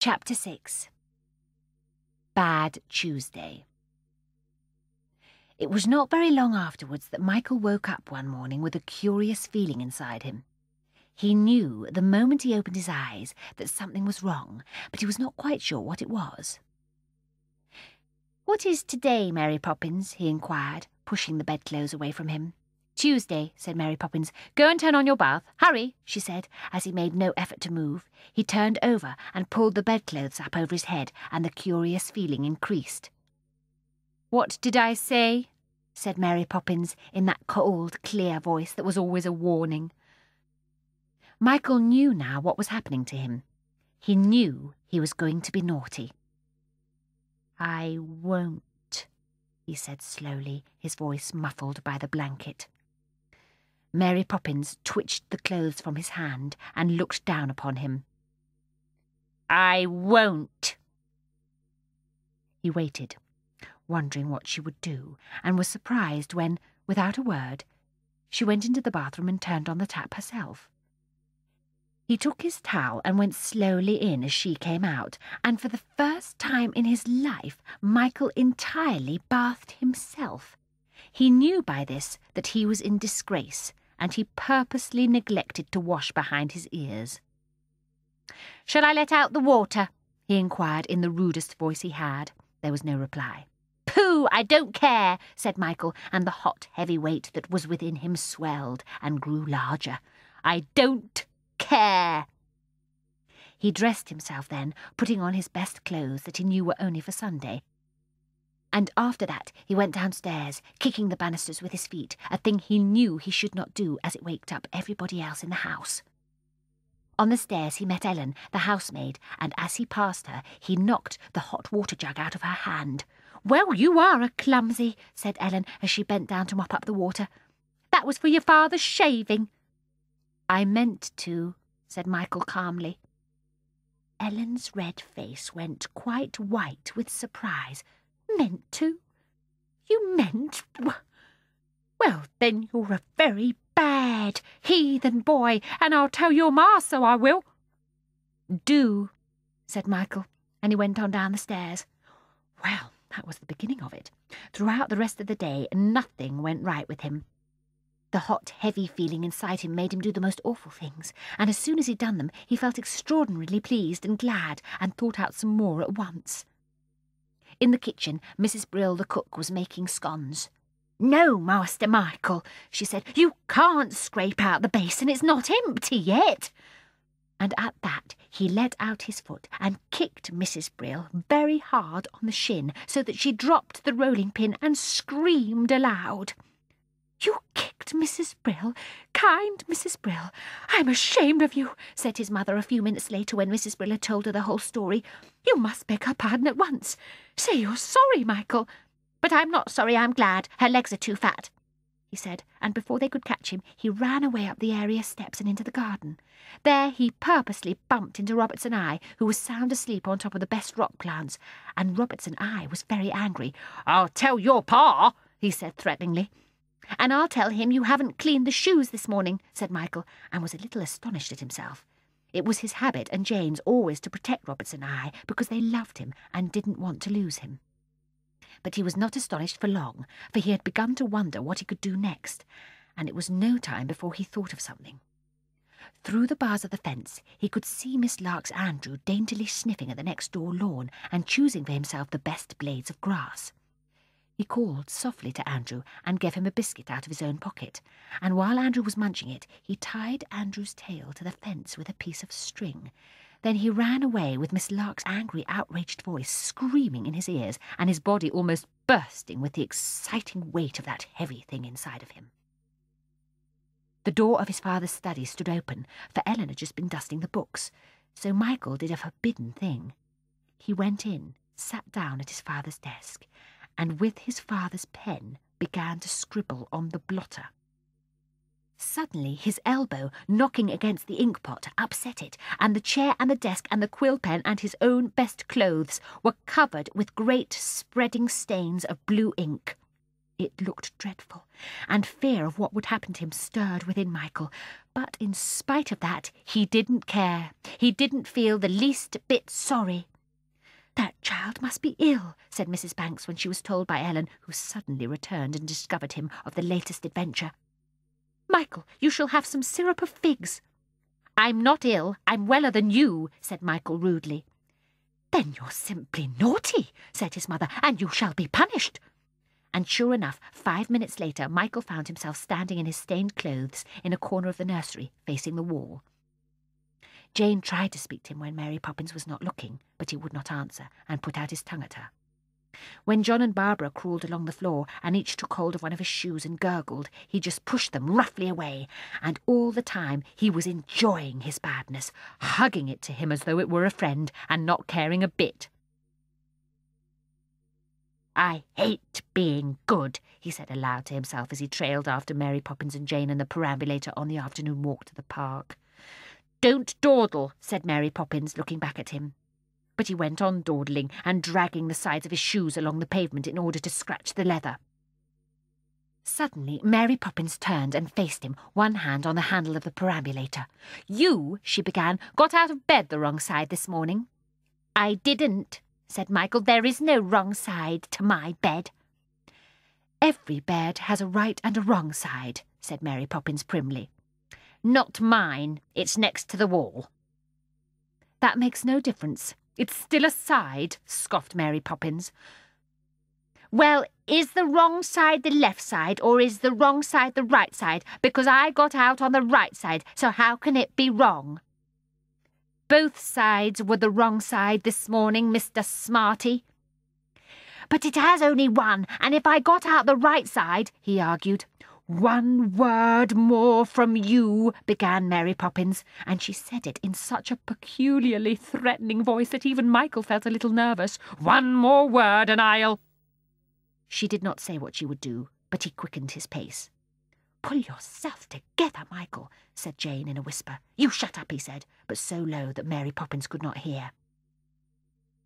Chapter 6. Bad Tuesday. It was not very long afterwards that Michael woke up one morning with a curious feeling inside him. He knew the moment he opened his eyes that something was wrong, but he was not quite sure what it was. "What is today, Mary Poppins?" he inquired, pushing the bedclothes away from him. "Tuesday," said Mary Poppins. "Go and turn on your bath. Hurry," she said, as he made no effort to move. He turned over and pulled the bedclothes up over his head, and the curious feeling increased. "What did I say?" said Mary Poppins in that cold, clear voice that was always a warning. Michael knew now what was happening to him. He knew he was going to be naughty. "I won't," he said slowly, his voice muffled by the blanket. Mary Poppins twitched the clothes from his hand and looked down upon him. "I won't." He waited, wondering what she would do, and was surprised when, without a word, she went into the bathroom and turned on the tap herself. He took his towel and went slowly in as she came out, and for the first time in his life Michael entirely bathed himself. He knew by this that he was in disgrace, and he purposely neglected to wash behind his ears. "Shall I let out the water?" he inquired in the rudest voice he had. There was no reply. "Pooh, I don't care," said Michael, and the hot, heavy weight that was within him swelled and grew larger. "I don't care." He dressed himself then, putting on his best clothes that he knew were only for Sunday. And after that he went downstairs, kicking the banisters with his feet, a thing he knew he should not do as it waked up everybody else in the house. On the stairs he met Ellen, the housemaid, and as he passed her he knocked the hot water jug out of her hand. "Well, you are a clumsy," said Ellen as she bent down to mop up the water. "That was for your father's shaving." "I meant to," said Michael calmly. Ellen's red face went quite white with surprise. "Meant to? You meant? Well, then you're a very bad, heathen boy, and I'll tell your ma so I will." "Do," said Michael, and he went on down the stairs. Well, that was the beginning of it. Throughout the rest of the day, nothing went right with him. The hot, heavy feeling inside him made him do the most awful things, and as soon as he'd done them, he felt extraordinarily pleased and glad, and thought out some more at once. In the kitchen, Mrs. Brill, the cook, was making scones. "No, Master Michael," she said, "you can't scrape out the basin, it's not empty yet." And at that he let out his foot and kicked Mrs. Brill very hard on the shin, so that she dropped the rolling pin and screamed aloud. "You kicked Mrs. Brill? Kind Mrs. Brill? I'm ashamed of you," said his mother a few minutes later when Mrs. Brill had told her the whole story. "You must beg her pardon at once. Say you're sorry, Michael." "But I'm not sorry, I'm glad. Her legs are too fat," he said, and before they could catch him, he ran away up the area steps and into the garden. There he purposely bumped into Robert's Eye, who was sound asleep on top of the best rock plants, and Robert's Eye was very angry. "I'll tell your pa," he said threateningly. "And I'll tell him you haven't cleaned the shoes this morning," said Michael, and was a little astonished at himself. It was his habit and Jane's always to protect Robert's Eye because they loved him and didn't want to lose him. But he was not astonished for long, for he had begun to wonder what he could do next, and it was no time before he thought of something. Through the bars of the fence he could see Miss Lark's Andrew daintily sniffing at the next-door lawn and choosing for himself the best blades of grass. He called softly to Andrew and gave him a biscuit out of his own pocket, and while Andrew was munching it, he tied Andrew's tail to the fence with a piece of string. Then he ran away with Miss Lark's angry, outraged voice screaming in his ears, and his body almost bursting with the exciting weight of that heavy thing inside of him. The door of his father's study stood open, for Ellen had just been dusting the books, so Michael did a forbidden thing. He went in, sat down at his father's desk, and with his father's pen began to scribble on the blotter. Suddenly his elbow, knocking against the inkpot, upset it, and the chair and the desk and the quill pen and his own best clothes were covered with great spreading stains of blue ink. It looked dreadful, and fear of what would happen to him stirred within Michael. But in spite of that, he didn't care. He didn't feel the least bit sorry. "That child must be ill," said Mrs. Banks when she was told by Ellen, who suddenly returned and discovered him of the latest adventure. "Michael, you shall have some syrup of figs." "I'm not ill. I'm weller than you," said Michael rudely. "Then you're simply naughty," said his mother, "and you shall be punished." And sure enough, 5 minutes later, Michael found himself standing in his stained clothes in a corner of the nursery, facing the wall. Jane tried to speak to him when Mary Poppins was not looking, but he would not answer, and put out his tongue at her. When John and Barbara crawled along the floor, and each took hold of one of his shoes and gurgled, he just pushed them roughly away, and all the time he was enjoying his badness, hugging it to him as though it were a friend, and not caring a bit. "I hate being good," he said aloud to himself as he trailed after Mary Poppins and Jane in the perambulator on the afternoon walk to the park. "Don't dawdle," said Mary Poppins, looking back at him. But he went on dawdling and dragging the sides of his shoes along the pavement in order to scratch the leather. Suddenly Mary Poppins turned and faced him, one hand on the handle of the perambulator. "You," she began, "got out of bed the wrong side this morning." "I didn't," said Michael. "There is no wrong side to my bed." "Every bed has a right and a wrong side," said Mary Poppins primly. "Not mine. It's next to the wall." "That makes no difference. It's still a side," scoffed Mary Poppins. "Well, is the wrong side the left side, or is the wrong side the right side? Because I got out on the right side, so how can it be wrong?" "Both sides were the wrong side this morning, Mr. Smarty." "But it has only one, and if I got out the right side," he argued. "One word more from you," began Mary Poppins, and she said it in such a peculiarly threatening voice that even Michael felt a little nervous. "One more word and I'll—" She did not say what she would do, but he quickened his pace. "Pull yourself together, Michael," said Jane in a whisper. "You shut up," he said, but so low that Mary Poppins could not hear.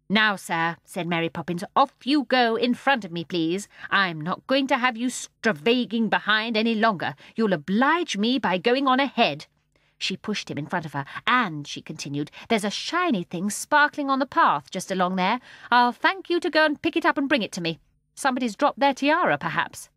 "Now, sir," said Mary Poppins, "off you go in front of me, please. I'm not going to have you stravaguing behind any longer. You'll oblige me by going on ahead." She pushed him in front of her, "and," she continued, "there's a shiny thing sparkling on the path just along there. I'll thank you to go and pick it up and bring it to me. Somebody's dropped their tiara, perhaps."